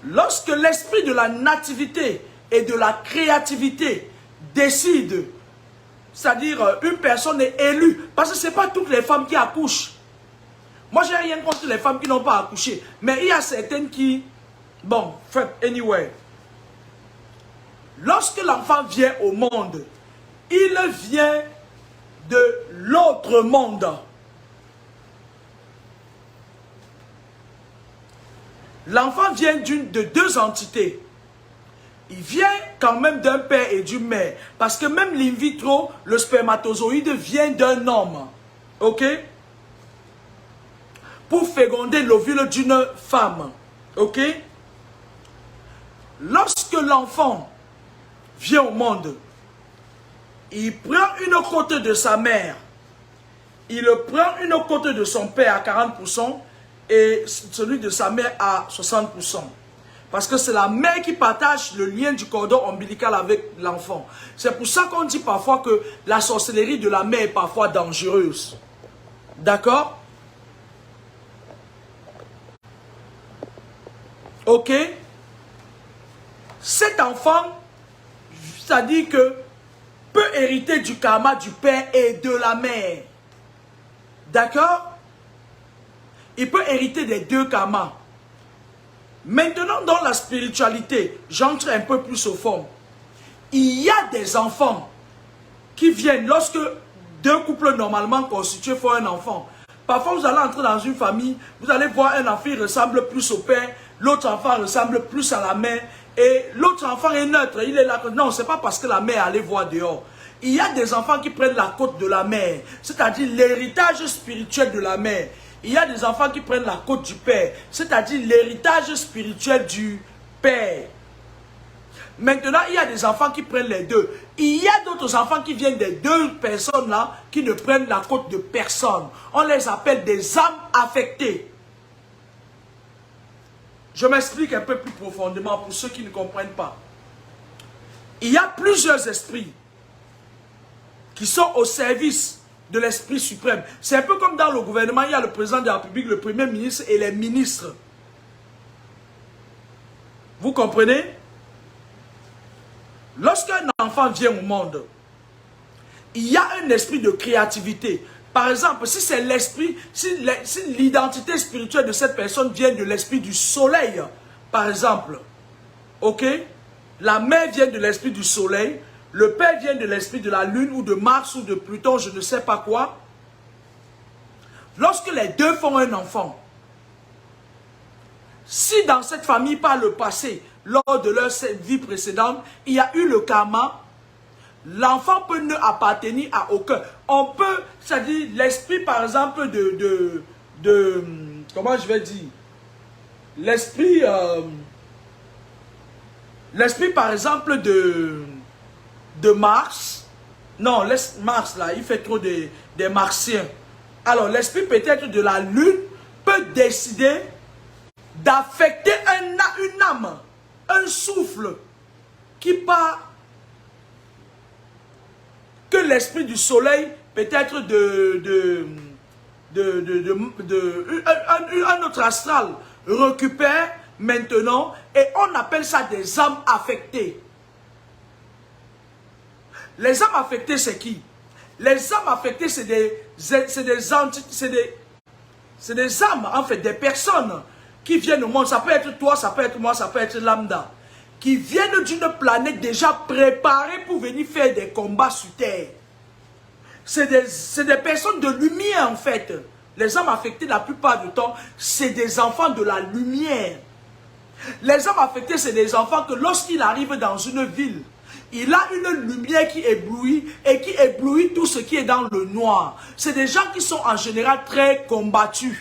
Lorsque l'esprit de la nativité et de la créativité décide, c'est-à-dire une personne est élue, parce que ce n'est pas toutes les femmes qui accouchent. Moi, je n'ai rien contre les femmes qui n'ont pas accouché, mais il y a certaines qui... Bon, anyway. Lorsque l'enfant vient au monde, il vient de l'autre monde. L'enfant vient de deux entités. Il vient quand même d'un père et d'une mère. Parce que même l'in vitro, le spermatozoïde vient d'un homme. Ok? Pour féconder l'ovule d'une femme. Ok? Lorsque l'enfant vient au monde, il prend une côte de sa mère. Il prend une côte de son père à 40%. Et celui de sa mère à 60%. Parce que c'est la mère qui partage le lien du cordon ombilical avec l'enfant. C'est pour ça qu'on dit parfois que la sorcellerie de la mère est parfois dangereuse. D'accord? Ok? Cet enfant, c'est-à-dire que peut hériter du karma du père et de la mère. D'accord? Il peut hériter des deux karmas. Maintenant, dans la spiritualité, j'entre un peu plus au fond. Il y a des enfants qui viennent lorsque deux couples normalement constitués font un enfant. Parfois, vous allez entrer dans une famille, vous allez voir un enfant qui ressemble plus au père, l'autre enfant ressemble plus à la mère, et l'autre enfant est neutre, il est là. Non, ce n'est pas parce que la mère allait voir dehors. Il y a des enfants qui prennent la côte de la mère, c'est-à-dire l'héritage spirituel de la mère. Il y a des enfants qui prennent la côte du père, c'est-à-dire l'héritage spirituel du père. Maintenant, il y a des enfants qui prennent les deux. Il y a d'autres enfants qui viennent des deux personnes-là qui ne prennent la côte de personne. On les appelle des âmes affectées. Je m'explique un peu plus profondément pour ceux qui ne comprennent pas. Il y a plusieurs esprits qui sont au service de l'Esprit suprême. C'est un peu comme dans le gouvernement, il y a le président de la République, le premier ministre et les ministres. Vous comprenez? Lorsqu'un enfant vient au monde, il y a un esprit de créativité. Par exemple, si c'est l'esprit, si l'identité spirituelle de cette personne vient de l'esprit du soleil, par exemple, ok? La mère vient de l'esprit du soleil, le père vient de l'esprit de la lune ou de Mars ou de Pluton, je ne sais pas quoi. Lorsque les deux font un enfant, si dans cette famille par le passé, lors de leur vie précédente, il y a eu le karma, l'enfant peut ne appartenir à aucun. On peut, c'est-à-dire l'esprit par exemple comment je vais dire, l'esprit par exemple de Mars, non, Mars là, il fait trop des martiens. Alors l'esprit peut-être de la lune peut décider d'affecter une âme, un souffle qui part, que l'esprit du soleil, peut-être un autre astral récupère maintenant, et on appelle ça des âmes affectées. Les âmes affectées, c'est qui? Les âmes affectées, c'est des âmes, en fait, des personnes qui viennent au monde. Ça peut être toi, ça peut être moi, ça peut être lambda. Qui viennent d'une planète déjà préparée pour venir faire des combats sur Terre. C'est des personnes de lumière, en fait. Les âmes affectées, la plupart du temps, c'est des enfants de la lumière. Les âmes affectées, c'est des enfants que lorsqu'ils arrivent dans une ville, il a une lumière qui éblouit et qui éblouit tout ce qui est dans le noir. C'est des gens qui sont en général très combattus.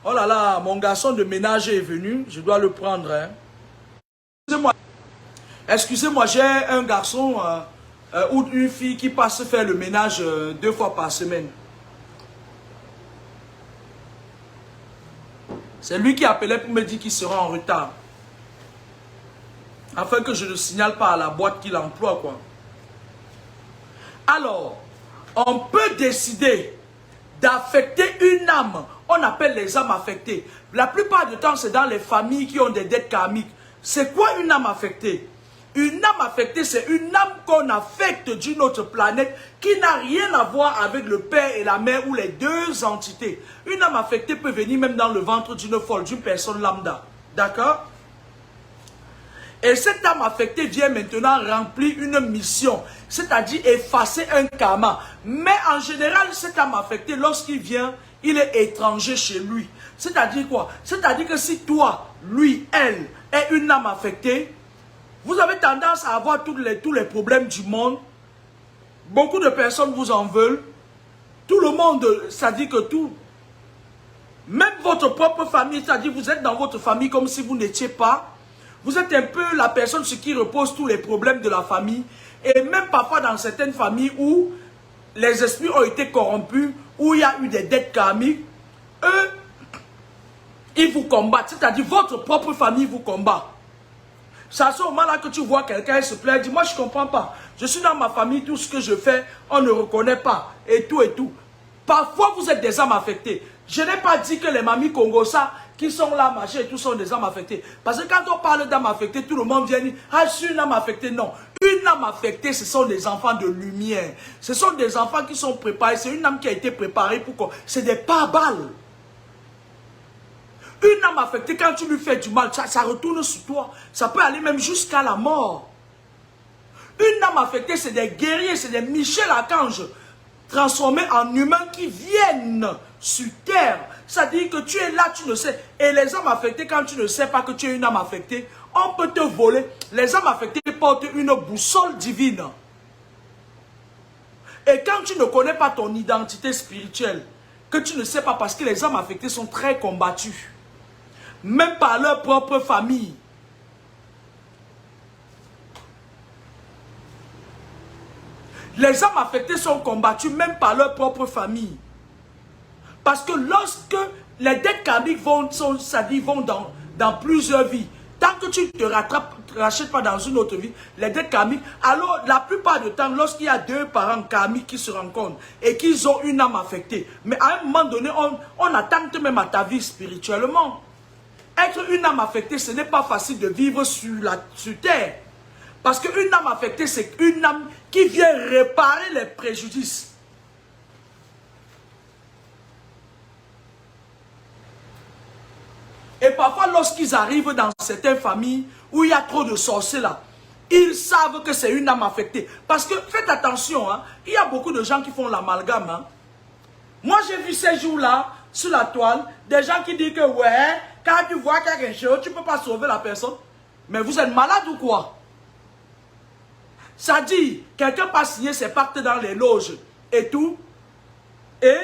Oh là là, mon garçon de ménage est venu, je dois le prendre. Hein. Excusez-moi, j'ai un garçon ou une fille qui passe faire le ménage 2 fois par semaine. C'est lui qui appelait pour me dire qu'il sera en retard. Afin que je ne signale pas à la boîte qu'il emploie, quoi. Alors, on peut décider d'affecter une âme on appelle les âmes affectées. La plupart du temps, c'est dans les familles qui ont des dettes karmiques. C'est quoi une âme affectée? Une âme affectée, c'est une âme qu'on affecte d'une autre planète qui n'a rien à voir avec le père et la mère ou les deux entités. Une âme affectée peut venir même dans le ventre d'une folle, d'une personne lambda. D'accord? Et cette âme affectée vient maintenant remplir une mission, c'est-à-dire effacer un karma. Mais en général, cette âme affectée, lorsqu'il vient, il est étranger chez lui. C'est-à-dire quoi? C'est-à-dire que si toi, lui, elle, est une âme affectée, vous avez tendance à avoir tous les problèmes du monde. Beaucoup de personnes vous en veulent. Tout le monde, c'est-à-dire que tout, même votre propre famille, c'est-à-dire vous êtes dans votre famille comme si vous n'étiez pas. Vous êtes un peu la personne sur qui reposent tous les problèmes de la famille. Et même parfois dans certaines familles où les esprits ont été corrompus, où il y a eu des dettes karmiques, eux, ils vous combattent. C'est-à-dire votre propre famille vous combat. C'est à ce moment-là que tu vois quelqu'un se plaindre, dit, moi je ne comprends pas. Je suis dans ma famille, tout ce que je fais, on ne reconnaît pas. Et tout et tout. Parfois vous êtes des âmes affectées. Je n'ai pas dit que les mamies Congosa qui sont là, machin et tout sont des âmes affectées. Parce que quand on parle d'âmes affectées, tout le monde vient dire, ah je suis une âme affectée. Non. Une âme affectée, ce sont des enfants de lumière. Ce sont des enfants qui sont préparés. C'est une âme qui a été préparée pour quoi? C'est des pare-balles. Une âme affectée, quand tu lui fais du mal, ça retourne sur toi. Ça peut aller même jusqu'à la mort. Une âme affectée, c'est des guerriers, c'est des Michel Archange transformés en humains qui viennent sur terre. Ça dit que tu es là, tu ne sais. Et les âmes affectées, quand tu ne sais pas que tu es une âme affectée, on peut te voler. Les âmes affectées portent une boussole divine. Et quand tu ne connais pas ton identité spirituelle, que tu ne sais pas, parce que les âmes affectées sont très combattues. Même par leur propre famille. Les âmes affectées sont combattues même par leur propre famille. Parce que lorsque les dettes karmiques vont dans plusieurs vies, tant que tu ne te rachètes pas dans une autre vie, les dettes karmiques, alors la plupart du temps, lorsqu'il y a deux parents karmiques qui se rencontrent et qu'ils ont une âme affectée, mais à un moment donné, on attente même à ta vie spirituellement. Être une âme affectée, ce n'est pas facile de vivre sur terre. Parce qu'une âme affectée, c'est une âme qui vient réparer les préjudices. Et parfois, lorsqu'ils arrivent dans certaines familles où il y a trop de sorciers là, ils savent que c'est une âme affectée. Parce que, faites attention, hein, il y a beaucoup de gens qui font l'amalgame. Hein. Moi, j'ai vu ces jours-là, sur la toile, des gens qui disent que, ouais, quand tu vois quelque chose, tu ne peux pas sauver la personne. Mais vous êtes malade ou quoi? Ça dit, quelqu'un pas signer ses pactes dans les loges et tout, et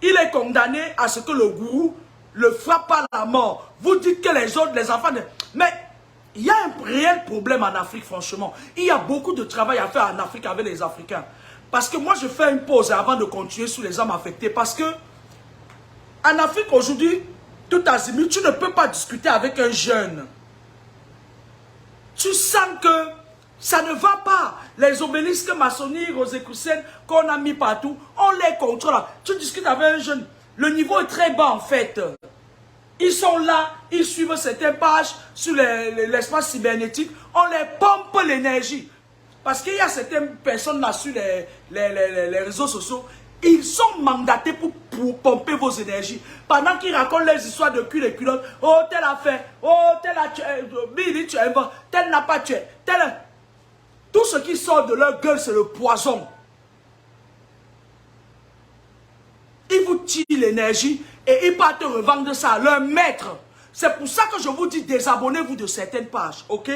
il est condamné à ce que le gourou le frappe à la mort. Vous dites que les autres, les enfants... Mais il y a un réel problème en Afrique, franchement. Il y a beaucoup de travail à faire en Afrique avec les Africains. Parce que moi, je fais une pause avant de continuer sur les âmes affectées. Parce que en Afrique, aujourd'hui, tout azimut, tu ne peux pas discuter avec un jeune. Tu sens que ça ne va pas. Les obélisques maçonniques, rosicruciennes qu'on a mis partout, on les contrôle. Tu discutes avec un jeune, le niveau est très bas en fait. Ils sont là, ils suivent certaines pages sur l'espace cybernétique, on les pompe l'énergie. Parce qu'il y a certaines personnes là sur les réseaux sociaux, ils sont mandatés pour pomper vos énergies. Pendant qu'ils racontent les histoires de cul et culottes, oh tel a fait, oh tel a tué, Billy tu es mort, tel n'a pas tué, tel... Tout ce qui sort de leur gueule, c'est le poison. Ils vous tirent l'énergie et ils partent revendre ça à leur maître. C'est pour ça que je vous dis, désabonnez-vous de certaines pages, ok?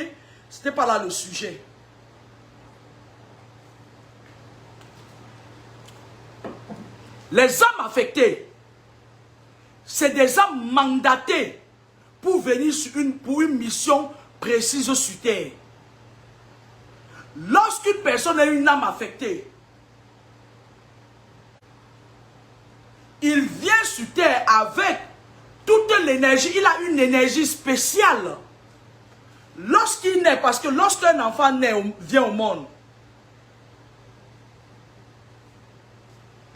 C'était pas là le sujet. Les âmes affectées, c'est des âmes mandatées pour venir pour une mission précise sur terre. Lorsqu'une personne a une âme affectée, il vient sur terre avec toute l'énergie, il a une énergie spéciale. Lorsqu'il naît, parce que lorsqu'un enfant vient au monde,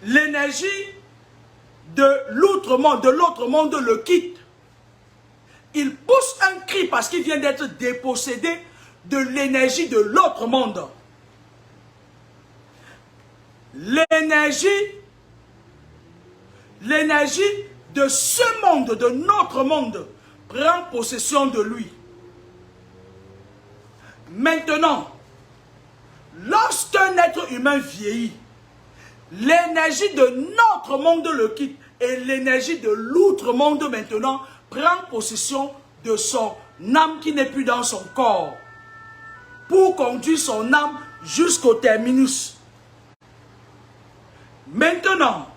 l'énergie de l'autre monde le quitte. Il pousse un cri parce qu'il vient d'être dépossédé de l'énergie de l'autre monde. L'énergie de ce monde, de notre monde, prend possession de lui. Maintenant, lorsqu'un être humain vieillit, l'énergie de notre monde le quitte et l'énergie de l'autre monde maintenant prend possession de son âme qui n'est plus dans son corps pour conduire son âme jusqu'au terminus. Maintenant,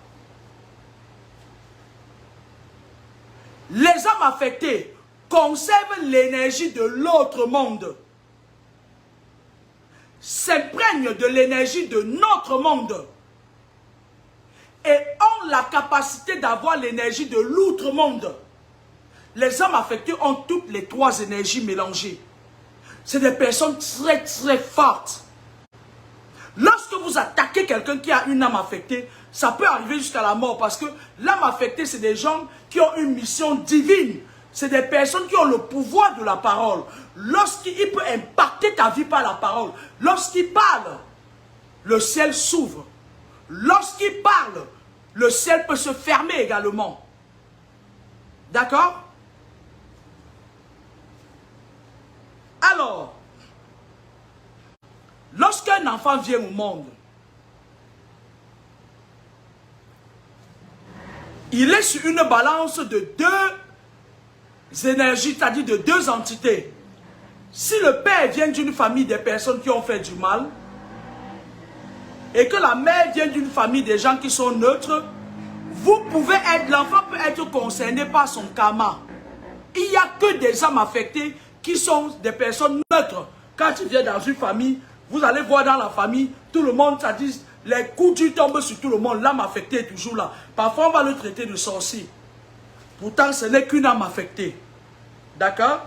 les âmes affectées conservent l'énergie de l'autre monde, s'imprègnent de l'énergie de notre monde et ont la capacité d'avoir l'énergie de l'autre monde. Les âmes affectées ont toutes les trois énergies mélangées. C'est des personnes très très fortes. Lorsque vous attaquez quelqu'un qui a une âme affectée, ça peut arriver jusqu'à la mort parce que l'âme affectée, c'est des gens qui ont une mission divine. C'est des personnes qui ont le pouvoir de la parole. Lorsqu'il peut impacter ta vie par la parole, lorsqu'il parle, le ciel s'ouvre. Lorsqu'il parle, le ciel peut se fermer également. D'accord? Alors, lorsqu'un enfant vient au monde, il est sur une balance de deux énergies, c'est-à-dire de deux entités. Si le père vient d'une famille des personnes qui ont fait du mal, et que la mère vient d'une famille des gens qui sont neutres, l'enfant peut être concerné par son karma. Il n'y a que des âmes affectées qui sont des personnes neutres. Quand tu viens dans une famille, vous allez voir dans la famille, tout le monde, ça dit, les coups du tombent sur tout le monde, l'âme affectée est toujours là. Parfois, on va le traiter de sorcier. Pourtant, ce n'est qu'une âme affectée. D'accord?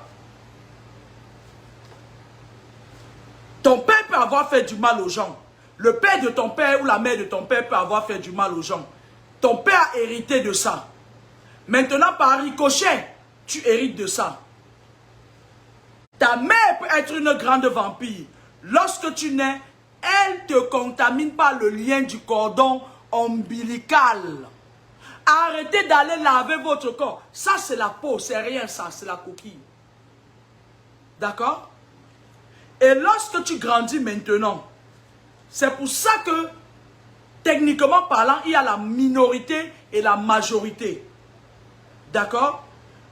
Ton père peut avoir fait du mal aux gens. Le père de ton père ou la mère de ton père peut avoir fait du mal aux gens. Ton père a hérité de ça. Maintenant, par ricochet, tu hérites de ça. Ta mère peut être une grande vampire. Lorsque tu nais, elle te contamine par le lien du cordon ombilical. Arrêtez d'aller laver votre corps. Ça, c'est la peau, c'est rien ça, c'est la coquille. D'accord? Et lorsque tu grandis maintenant, c'est pour ça que, techniquement parlant, il y a la minorité et la majorité. D'accord?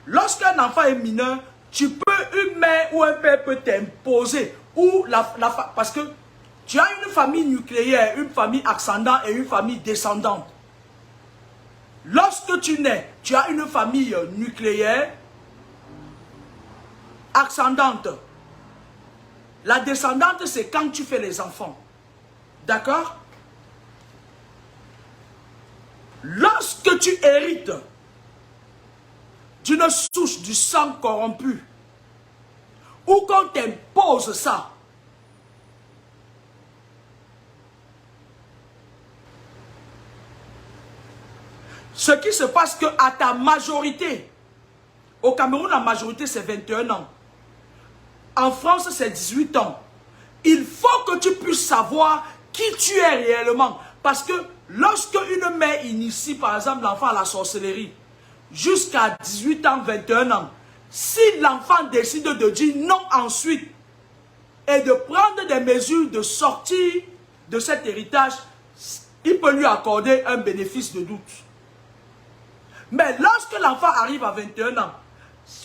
Lorsqu'un enfant est mineur, une mère ou un père peut t'imposer. Parce que tu as une famille nucléaire, une famille ascendante et une famille descendante. Lorsque tu nais, tu as une famille nucléaire, ascendante. La descendante, c'est quand tu fais les enfants. D'accord? Lorsque tu hérites d'une souche du sang corrompu, ou qu'on t'impose ça, ce qui se passe que à ta majorité, au Cameroun, la majorité c'est 21 ans. En France, c'est 18 ans. Il faut que tu puisses savoir qui tu es réellement. Parce que lorsque une mère initie, par exemple, l'enfant à la sorcellerie, jusqu'à 18 ans, 21 ans, si l'enfant décide de dire non ensuite, et de prendre des mesures de sortie de cet héritage, il peut lui accorder un bénéfice de doute. Mais lorsque l'enfant arrive à 21 ans,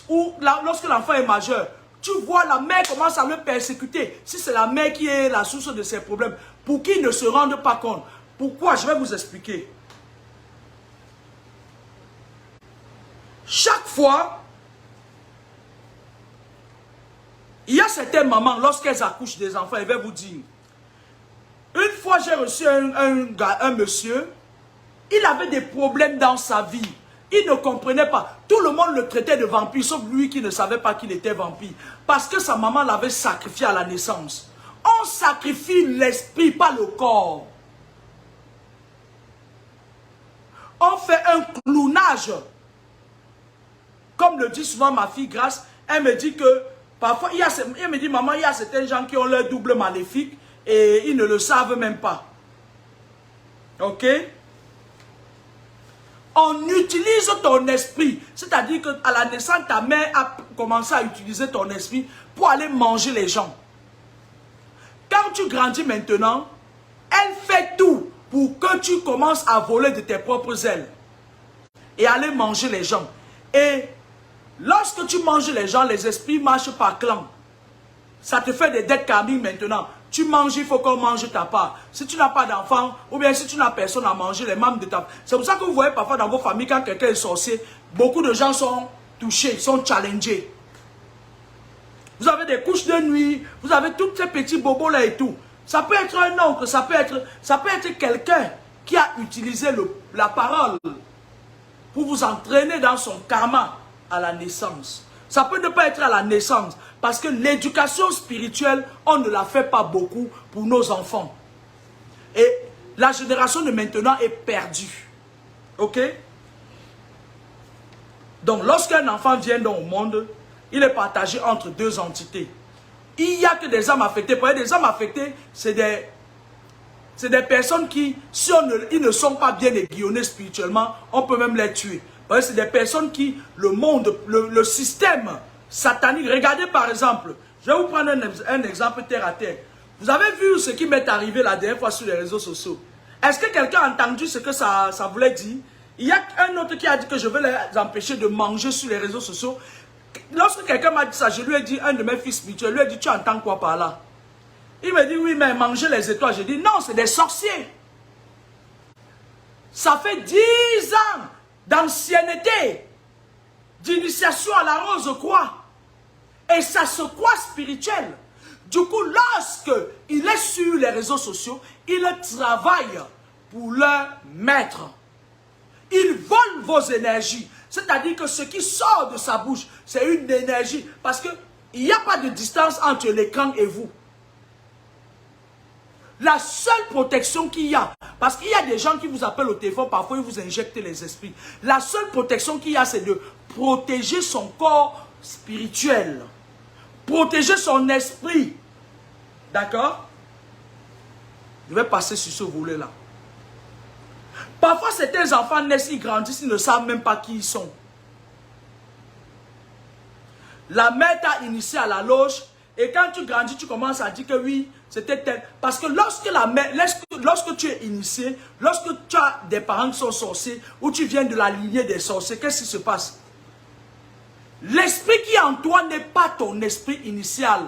ou lorsque l'enfant est majeur, tu vois la mère commence à le persécuter. Si c'est la mère qui est la source de ses problèmes, pour qu'il ne se rende pas compte. Pourquoi? Je vais vous expliquer. Chaque fois, il y a certaines mamans, lorsqu'elles accouchent des enfants, elles vont vous dire, une fois j'ai reçu un monsieur, il avait des problèmes dans sa vie. Il ne comprenait pas. Tout le monde le traitait de vampire, sauf lui qui ne savait pas qu'il était vampire. Parce que sa maman l'avait sacrifié à la naissance. On sacrifie l'esprit, pas le corps. On fait un clownage. Comme le dit souvent ma fille Grace, elle me dit que parfois, elle me dit, maman, il y a certains gens qui ont leur double maléfique et ils ne le savent même pas. Ok? On utilise ton esprit. C'est-à-dire qu'à la naissance, ta mère a commencé à utiliser ton esprit pour aller manger les gens. Quand tu grandis maintenant, elle fait tout pour que tu commences à voler de tes propres ailes et aller manger les gens. Et lorsque tu manges les gens, les esprits marchent par clan. Ça te fait des dettes karmiques maintenant. Tu manges, il faut qu'on mange ta part. Si tu n'as pas d'enfant, ou bien si tu n'as personne à manger, les membres de ta... C'est pour ça que vous voyez parfois dans vos familles, quand quelqu'un est sorcier, beaucoup de gens sont touchés, sont challengés. Vous avez des couches de nuit, vous avez tous ces petits bobos là et tout. Ça peut être un oncle, ça peut être quelqu'un qui a utilisé la parole pour vous entraîner dans son karma à la naissance. Ça peut ne pas être à la naissance, parce que l'éducation spirituelle, on ne la fait pas beaucoup pour nos enfants. Et la génération de maintenant est perdue. Ok? Donc, lorsqu'un enfant vient au monde, il est partagé entre deux entités. Il n'y a que des âmes affectées. Pour des âmes affectées, c'est des personnes qui, si ils ne sont pas bien aiguillonnés spirituellement, on peut même les tuer. C'est des personnes qui, le monde, le système satanique. Regardez par exemple, je vais vous prendre un exemple terre à terre. Vous avez vu ce qui m'est arrivé la dernière fois sur les réseaux sociaux. Est-ce que quelqu'un a entendu ce que ça voulait dire? Il y a un autre qui a dit que je veux les empêcher de manger sur les réseaux sociaux. Lorsque quelqu'un m'a dit ça, je lui ai dit, un de mes fils spirituels, lui ai dit, tu entends quoi par là? Il me dit, oui, mais manger les étoiles. J'ai dit, non, c'est des sorciers. Ça fait 10 ans d'ancienneté, d'initiation à la rose croix. Et ça se croit spirituel. Du coup, lorsque il est sur les réseaux sociaux, il travaille pour leur maître. Il vole vos énergies. C'est-à-dire que ce qui sort de sa bouche, c'est une énergie. Parce qu'il n'y a pas de distance entre l'écran et vous. La seule protection qu'il y a, parce qu'il y a des gens qui vous appellent au téléphone, parfois ils vous injectent les esprits. La seule protection qu'il y a, c'est de protéger son corps spirituel. Protéger son esprit. D'accord? Je vais passer sur ce volet-là. Parfois, certains enfants naissent, ils grandissent, ils ne savent même pas qui ils sont. La mère t'a initié à la loge, et quand tu grandis, tu commences à dire que oui, c'était tel. Parce que lorsque tu es initié, lorsque tu as des parents qui sont sorciers, ou tu viens de la lignée des sorciers, qu'est-ce qui se passe? L'esprit qui est en toi n'est pas ton esprit initial.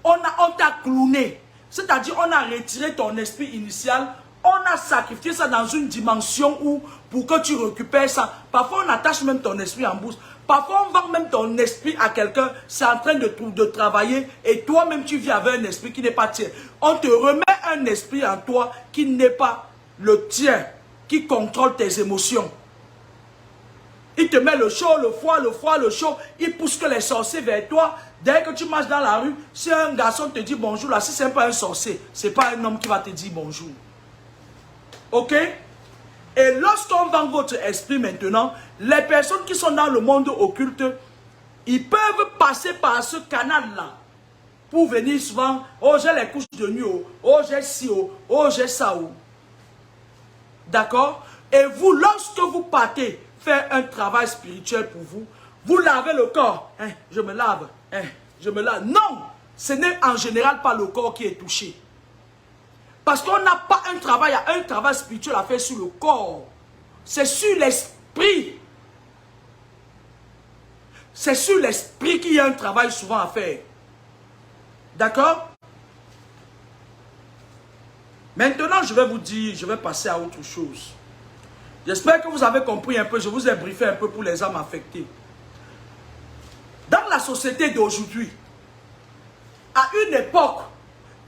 On t'a clowné. C'est-à-dire, on a retiré ton esprit initial, on a sacrifié ça dans une dimension où, pour que tu récupères ça, parfois on attache même ton esprit en bourse. Parfois on vend même ton esprit à quelqu'un, c'est en train de travailler, et toi-même tu vis avec un esprit qui n'est pas tien. On te remet un esprit en toi qui n'est pas le tien, qui contrôle tes émotions. Il te met le chaud, le froid, le chaud. Il pousse que les sorciers vers toi. Dès que tu marches dans la rue, si un garçon te dit bonjour, là, si ce n'est pas un sorcier, ce n'est pas un homme qui va te dire bonjour. Ok? Et lorsqu'on vend votre esprit maintenant, les personnes qui sont dans le monde occulte, ils peuvent passer par ce canal-là pour venir souvent, oh j'ai les couches de nuit, oh j'ai ci, oh j'ai ça. D'accord? Et vous, lorsque vous partez faire un travail spirituel pour vous, vous lavez le corps. Hein, je me lave. Hein, je me lave. Non! Ce n'est en général pas le corps qui est touché. Parce qu'on n'a pas un travail spirituel à faire sur le corps. C'est sur l'esprit. C'est sur l'esprit qu'il y a un travail souvent à faire. D'accord? Maintenant, je vais vous dire, je vais passer à autre chose. J'espère que vous avez compris un peu, je vous ai briefé un peu pour les âmes affectées. Dans la société d'aujourd'hui, à une époque,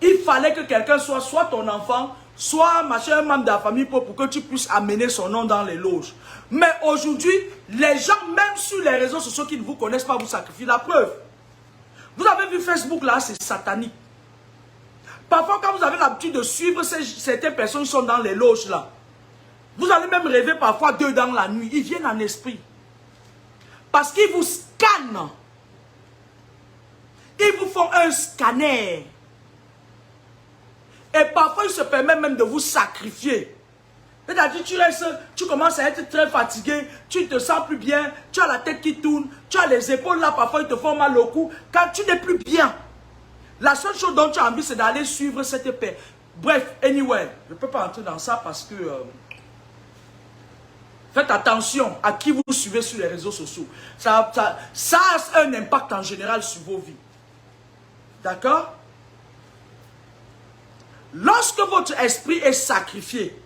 il fallait que quelqu'un soit ton enfant, soit un membre de la famille pour que tu puisses amener son nom dans les loges. Mais aujourd'hui, les gens, même sur les réseaux sociaux qui ne vous connaissent pas, vous sacrifient. La preuve. Vous avez vu Facebook là, c'est satanique. Parfois, quand vous avez l'habitude de suivre certaines personnes qui sont dans les loges là, Vous allez même rêver parfois d'eux dans la nuit. Ils viennent en esprit. Parce qu'ils vous scannent. Ils vous font un scanner. Et parfois, ils se permettent même de vous sacrifier. C'est-à-dire, tu commences à être très fatigué, tu ne te sens plus bien, tu as la tête qui tourne, tu as les épaules là, parfois ils te font mal au cou. Quand tu n'es plus bien, la seule chose dont tu as envie, c'est d'aller suivre cette paix. Bref, anyway, je ne peux pas entrer dans ça parce que... faites attention à qui vous suivez sur les réseaux sociaux. Ça a un impact en général sur vos vies. D'accord? Lorsque votre esprit est sacrifié,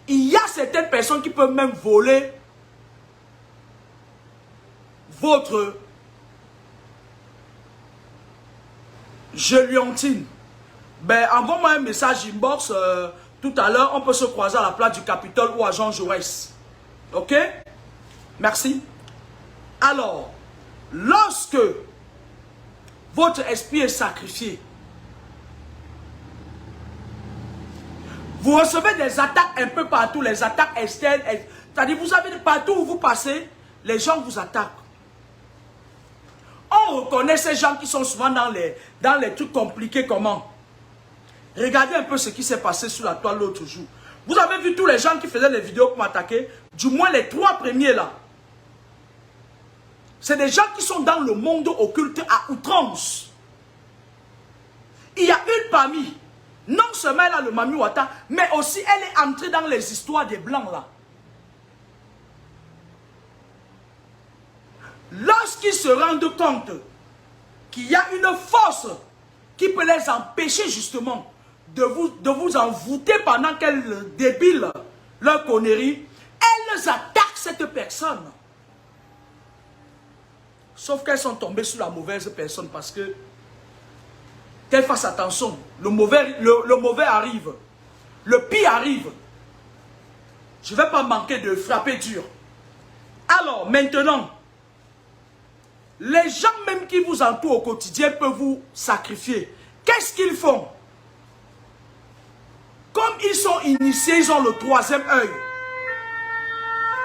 il y a certaines personnes qui peuvent même voler votre geliontine. Ben, envoie-moi un message inbox tout à l'heure. On peut se croiser à la place du Capitole ou à Jean Jaurès. Ok? Merci. Alors, lorsque votre esprit est sacrifié, vous recevez des attaques un peu partout, les attaques externes. C'est-à-dire, vous savez, partout où vous passez, les gens vous attaquent. On reconnaît ces gens qui sont souvent dans les trucs compliqués comment. Regardez un peu ce qui s'est passé sur la toile l'autre jour. Vous avez vu tous les gens qui faisaient les vidéos pour m'attaquer? Du moins les 3 premiers là. C'est des gens qui sont dans le monde occulte à outrance. Il y a une parmi, non seulement elle a le Mami Wata, mais aussi elle est entrée dans les histoires des Blancs là. Lorsqu'ils se rendent compte qu'il y a une force qui peut les empêcher justement de vous envoûter pendant qu'elles débile leur connerie, elles attaquent cette personne. Sauf qu'elles sont tombées sur la mauvaise personne parce que qu'elles fassent attention. Le mauvais arrive. Le pire arrive. Je ne vais pas manquer de frapper dur. Alors, maintenant, les gens même qui vous entourent au quotidien peuvent vous sacrifier. Qu'est-ce qu'ils font? Comme ils sont initiés, ils ont le 3e œil.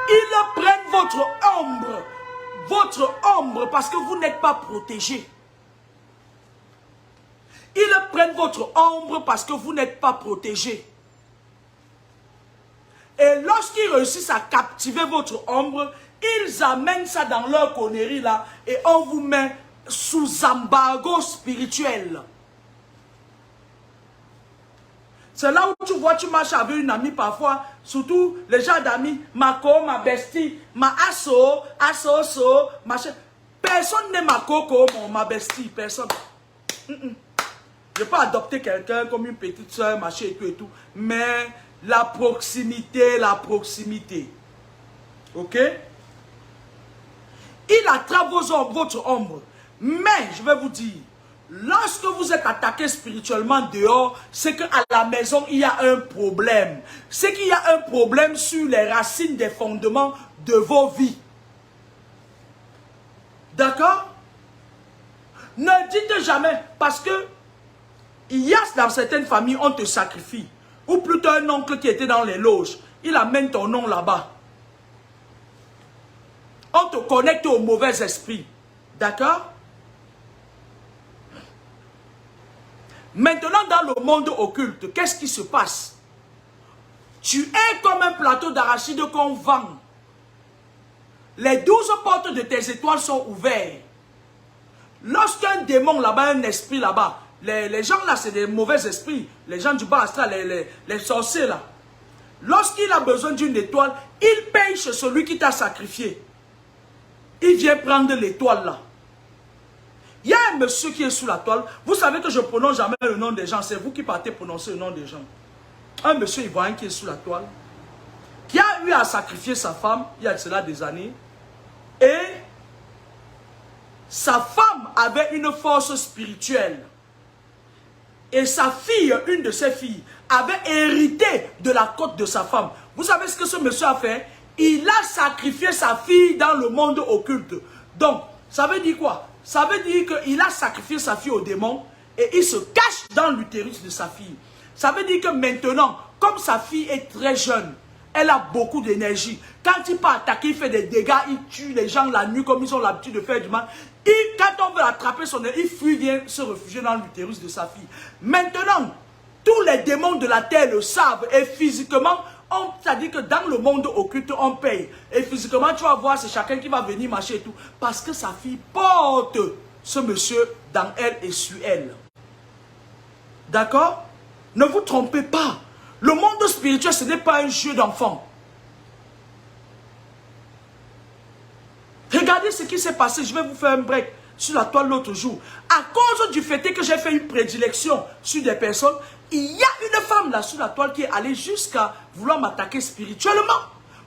Ils prennent votre ombre parce que vous n'êtes pas protégé. Ils prennent votre ombre parce que vous n'êtes pas protégé. Et lorsqu'ils réussissent à captiver votre ombre, ils amènent ça dans leur connerie là et on vous met sous embargo spirituel. C'est là où tu vois, tu marches avec une amie parfois, surtout les gens d'amis, ma co, ma bestie, ma asso, machin. Personne n'est ma coco, ma bestie, personne. Je ne vais pas adopter quelqu'un comme une petite soeur, machin et tout. Mais la proximité. Ok? Il attrape votre ombre. Mais, je vais vous dire, lorsque vous êtes attaqué spirituellement dehors, c'est qu'à la maison, il y a un problème. C'est qu'il y a un problème sur les racines des fondements de vos vies. D'accord? Ne dites jamais, parce que il y a dans certaines familles, on te sacrifie. Ou plutôt un oncle qui était dans les loges, il amène ton nom là-bas. On te connecte au mauvais esprit. D'accord? Maintenant, dans le monde occulte, qu'est-ce qui se passe? Tu es comme un plateau d'arachide qu'on vend. Les 12 portes de tes étoiles sont ouvertes. Lorsqu'un démon là-bas, un esprit là-bas, les gens là, c'est des mauvais esprits. Les gens du bas astral, les sorciers là. Lorsqu'il a besoin d'une étoile, il paye chez celui qui t'a sacrifié. Il vient prendre l'étoile là. Il y a un monsieur qui est sous la toile. Vous savez que je ne prononce jamais le nom des gens. C'est vous qui partez prononcer le nom des gens. Un monsieur ivoirien qui est sous la toile. Qui a eu à sacrifier sa femme, il y a de cela des années. Et sa femme avait une force spirituelle. Et sa fille, une de ses filles, avait hérité de la côte de sa femme. Vous savez ce que ce monsieur a fait? Il a sacrifié sa fille dans le monde occulte. Donc, ça veut dire quoi? Ça veut dire qu'il a sacrifié sa fille au démon et il se cache dans l'utérus de sa fille. Ça veut dire que maintenant, comme sa fille est très jeune, elle a beaucoup d'énergie. Quand il peut attaquer, il fait des dégâts, il tue les gens la nuit comme ils ont l'habitude de faire du mal. Et quand on veut attraper son énergie, il fuit, vient se réfugier dans l'utérus de sa fille. Maintenant, tous les démons de la terre le savent et physiquement, c'est-à-dire que dans le monde occulte, on paye. Et physiquement, tu vas voir, c'est chacun qui va venir marcher et tout. Parce que sa fille porte ce monsieur dans elle et sur elle. D'accord? Ne vous trompez pas. Le monde spirituel, ce n'est pas un jeu d'enfant. Regardez ce qui s'est passé. Je vais vous faire un break sur la toile l'autre jour. À cause du fait que j'ai fait une prédilection sur des personnes, il y a une femme là sur la toile qui est allée jusqu'à vouloir m'attaquer spirituellement.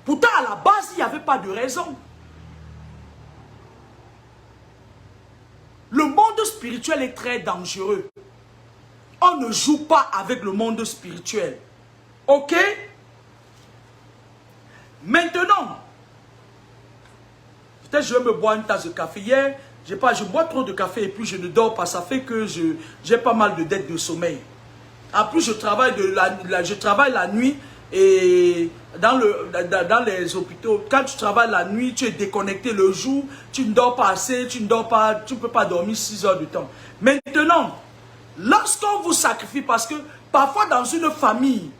Pourtant, à la base, il n'y avait pas de raison. Le monde spirituel est très dangereux. On ne joue pas avec le monde spirituel. Ok? Maintenant, peut-être je vais me boire une tasse de café. Hier, je bois trop de café et puis je ne dors pas. Ça fait que j'ai pas mal de dettes de sommeil. En plus, je travaille la nuit et dans les hôpitaux. Quand tu travailles la nuit, tu es déconnecté le jour. Tu ne dors pas assez, tu ne peux pas dormir 6 heures de temps. Maintenant, lorsqu'on vous sacrifie, parce que parfois dans une famille,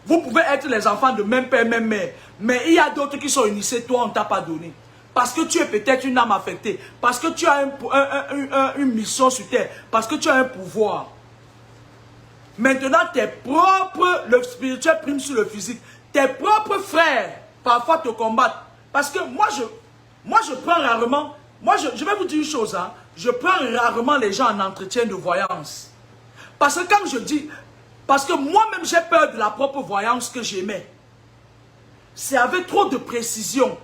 vous pouvez être les enfants de même père, même mère. Mais il y a d'autres qui sont initiés, toi on ne t'a pas donné. Parce que tu es peut-être une âme affectée. Parce que tu as une mission sur terre. Parce que tu as un pouvoir. Maintenant, le spirituel prime sur le physique. Tes propres frères, parfois te combattent. Parce que moi, je prends rarement... je vais vous dire une chose. Hein, je prends rarement les gens en entretien de voyance. Parce que quand je dis... Parce que moi-même, j'ai peur de la propre voyance que j'aimais. C'est avec trop de précision.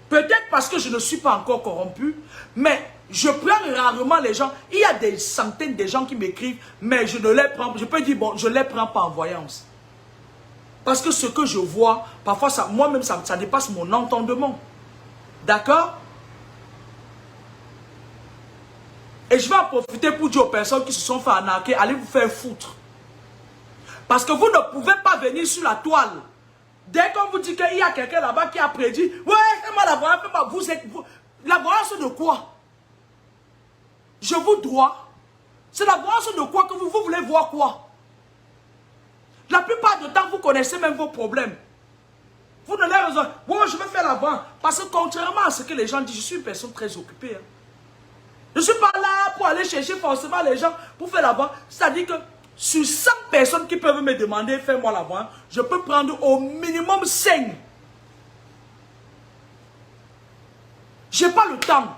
Peut-être parce que je ne suis pas encore corrompu, mais je prends rarement les gens. Il y a des centaines de gens qui m'écrivent, mais je ne les prends pas. Je peux dire, bon, je ne les prends pas en voyance. Parce que ce que je vois, parfois, moi-même, ça dépasse mon entendement. D'accord? Et je vais en profiter pour dire aux personnes qui se sont fait arnaquer, allez vous faire foutre. Parce que vous ne pouvez pas venir sur la toile. Dès qu'on vous dit qu'il y a quelqu'un là-bas qui a prédit, ouais, fais-moi la voyance, fais-moi, la voyance de quoi? Je vous dois. C'est la voyance de quoi que vous voulez voir quoi? La plupart du temps, vous connaissez même vos problèmes. Vous n'avez pas besoin. Bon, je vais faire la voyance. Parce que contrairement à ce que les gens disent, je suis une personne très occupée. Hein. Je ne suis pas là pour aller chercher forcément les gens pour faire la voix. C'est-à-dire que sur 100 personnes qui peuvent me demander fais-moi la voix, je peux prendre au minimum 5. Je n'ai pas le temps.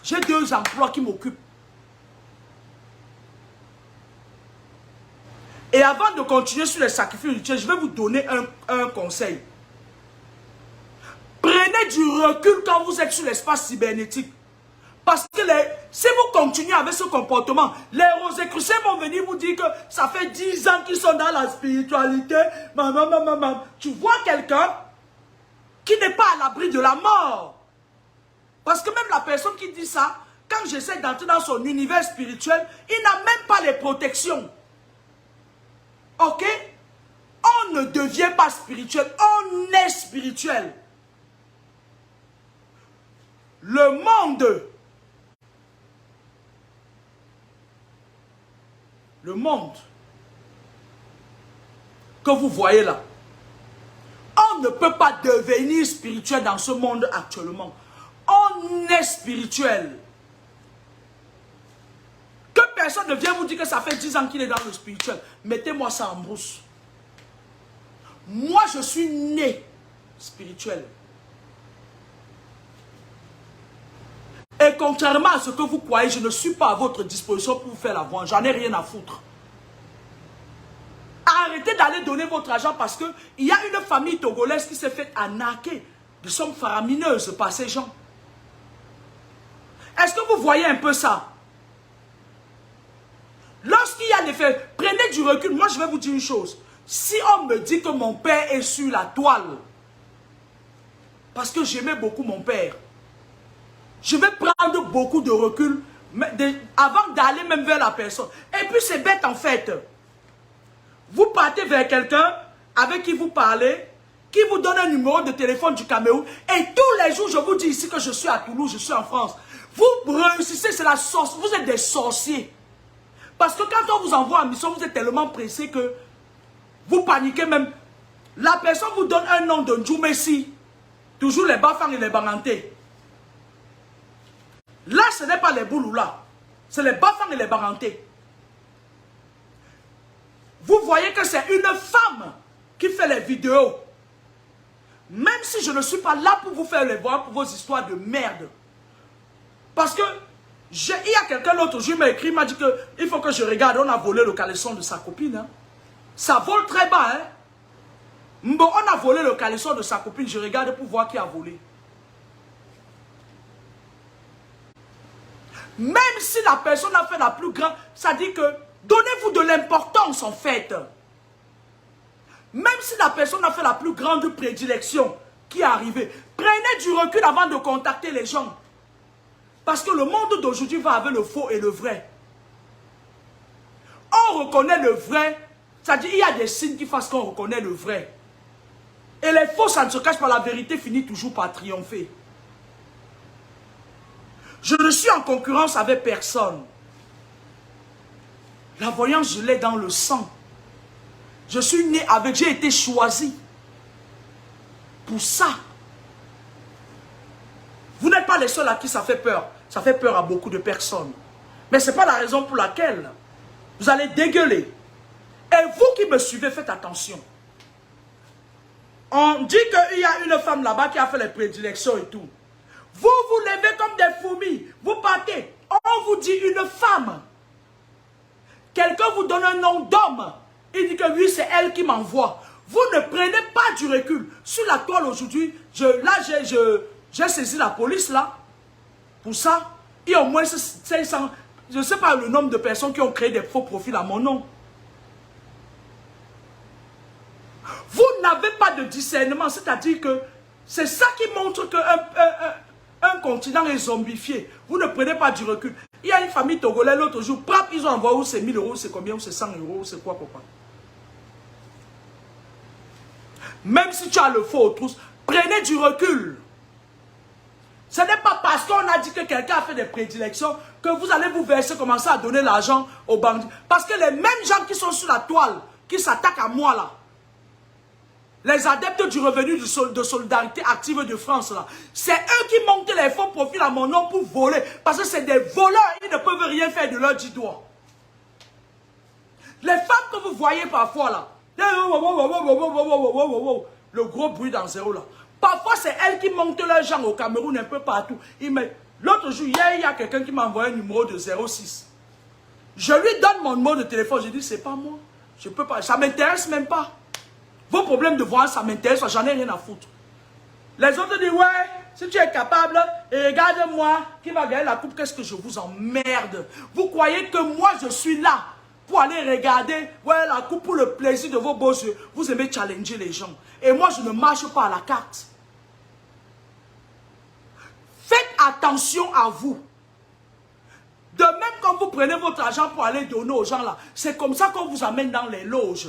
J'ai 2 emplois qui m'occupent. Et avant de continuer sur les sacrifices rituels, je vais vous donner un conseil. Prenez du recul quand vous êtes sur l'espace cybernétique. Parce que si vous continuez avec ce comportement, les Rosicruciens vont venir vous dire que ça fait 10 ans qu'ils sont dans la spiritualité. Tu vois quelqu'un qui n'est pas à l'abri de la mort. Parce que même la personne qui dit ça, quand j'essaie d'entrer dans son univers spirituel, il n'a même pas les protections. Ok? On ne devient pas spirituel, on est spirituel. Le monde que vous voyez là, on ne peut pas devenir spirituel dans ce monde actuellement. On est spirituel. Que personne ne vienne vous dire que ça fait 10 ans qu'il est dans le spirituel. Mettez-moi ça en brousse. Moi, je suis né spirituel. Et contrairement à ce que vous croyez, je ne suis pas à votre disposition pour vous faire la voix. J'en ai rien à foutre. Arrêtez d'aller donner votre argent parce qu'il y a une famille togolaise qui s'est fait arnaquer de sommes faramineuses par ces gens. Est-ce que vous voyez un peu ça? Lorsqu'il y a des faits, prenez du recul. Moi, je vais vous dire une chose. Si on me dit que mon père est sur la toile, parce que j'aimais beaucoup mon père, je vais prendre beaucoup de recul avant d'aller même vers la personne. Et puis c'est bête en fait. Vous partez vers quelqu'un avec qui vous parlez, qui vous donne un numéro de téléphone du Cameroun, et tous les jours, je vous dis ici que je suis à Toulouse, je suis en France. Vous réussissez, c'est la sorce, vous êtes des sorciers. Parce que quand on vous envoie en mission, vous êtes tellement pressé que vous paniquez même. La personne vous donne un nom de Djoumessi. Toujours les Bafang et les Banganté. Là, ce n'est pas les Bouloula. C'est les Bafang et les Banganté. Vous voyez que c'est une femme qui fait les vidéos. Même si je ne suis pas là pour vous faire les voir pour vos histoires de merde. Parce que il y a quelqu'un l'autre jour, il m'a écrit, il m'a dit qu'il faut que je regarde, on a volé le caleçon de sa copine. Hein. Ça vole très bas. Hein. Bon, on a volé le caleçon de sa copine, je regarde pour voir qui a volé. Même si la personne a fait la plus grande, ça dit que donnez-vous de l'importance en fait. Même si la personne a fait la plus grande prédilection qui est arrivée, prenez du recul avant de contacter les gens. Parce que le monde d'aujourd'hui va avec le faux et le vrai. On reconnaît le vrai, c'est-à-dire il y a des signes qui fassent qu'on reconnaît le vrai. Et les faux, ça ne se cache pas, la vérité finit toujours par triompher. Je ne suis en concurrence avec personne. La voyance, je l'ai dans le sang. Je suis né avec, j'ai été choisi. Pour ça. Vous n'êtes pas les seuls à qui ça fait peur. Ça fait peur à beaucoup de personnes. Mais ce n'est pas la raison pour laquelle vous allez dégueuler. Et vous qui me suivez, faites attention. On dit qu'il y a une femme là-bas qui a fait les prédilections et tout. Vous vous levez comme des fourmis. Vous partez. On vous dit une femme. Quelqu'un vous donne un nom d'homme. Il dit que oui, c'est elle qui m'envoie. Vous ne prenez pas du recul. Sur la toile aujourd'hui, j'ai saisi la police là. Pour ça, il y a au moins 500, je ne sais pas le nombre de personnes qui ont créé des faux profils à mon nom. Vous n'avez pas de discernement, c'est-à-dire que c'est ça qui montre qu'un continent est zombifié. Vous ne prenez pas du recul. Il y a une famille togolaise l'autre jour, ils ont envoyé où c'est 1000 euros, c'est combien, ou c'est 100 euros, c'est quoi. Même si tu as le faux aux trousses, prenez du recul. Ce n'est pas parce qu'on a dit que quelqu'un a fait des prédilections que vous allez vous verser, commencer à donner l'argent aux bandits. Parce que les mêmes gens qui sont sur la toile, qui s'attaquent à moi là, les adeptes du revenu de solidarité active de France là, c'est eux qui montent les faux profils à mon nom pour voler. Parce que c'est des voleurs, ils ne peuvent rien faire de leurs 10 doigts. Les femmes que vous voyez parfois là, le gros bruit dans zéro là. Parfois, c'est elles qui montent leurs gens au Cameroun un peu partout. L'autre jour, hier, il y a quelqu'un qui m'a envoyé un numéro de 06. Je lui donne mon numéro de téléphone. Je dis, c'est pas moi. Je peux pas. Ça m'intéresse même pas. Vos problèmes de voix, ça m'intéresse. J'en ai rien à foutre. Les autres disent, ouais, si tu es capable, et regarde-moi, qui va gagner la coupe, qu'est-ce que je vous emmerde. Vous croyez que moi, je suis là pour aller regarder, ouais, la coupe pour le plaisir de vos beaux yeux. Vous aimez challenger les gens. Et moi, je ne marche pas à la carte. Faites attention à vous. De même, quand vous prenez votre argent pour aller donner aux gens là, c'est comme ça qu'on vous amène dans les loges.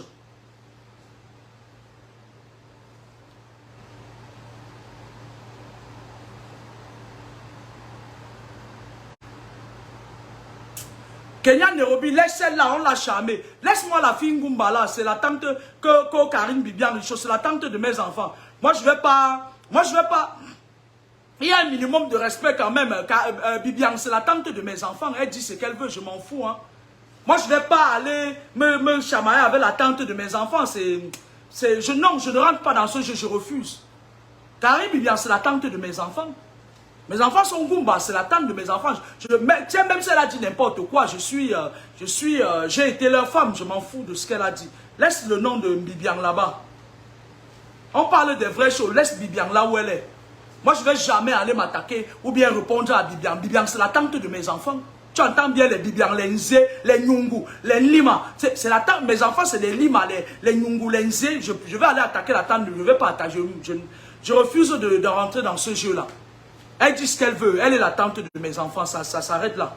Kenya Nairobi, laisse celle-là, on l'a charmée. Laisse-moi la fille Ngumba là, c'est la tante que Karine Bibian Richaud, c'est la tante de mes enfants. Moi, je vais pas. Il y a un minimum de respect quand même. Bibian, c'est la tante de mes enfants. Elle dit ce qu'elle veut, je m'en fous. Hein. Moi, je ne vais pas aller me chamailler avec la tante de mes enfants. Non, je ne rentre pas dans ce jeu, je refuse. Karine Bibian, c'est la tante de mes enfants. Mes enfants sont Ngumba, c'est la tante de mes enfants. Tiens, même si elle a dit n'importe quoi, j'ai été leur femme, je m'en fous de ce qu'elle a dit. Laisse le nom de Bibian là-bas. On parle des vraies choses, laisse Bibian là où elle est. Moi, je ne vais jamais aller m'attaquer ou bien répondre à Bibian. Bibian, c'est la tante de mes enfants. Tu entends bien les Bibian, les Nzé, les Nyungu, les Lima. C'est la tante, mes enfants, c'est les Lima, les Nyungu, les Nzé. Je vais aller attaquer la tante, je ne vais pas attaquer. Je refuse de rentrer dans ce jeu-là. Elle dit ce qu'elle veut. Elle est la tante de mes enfants. Ça s'arrête là.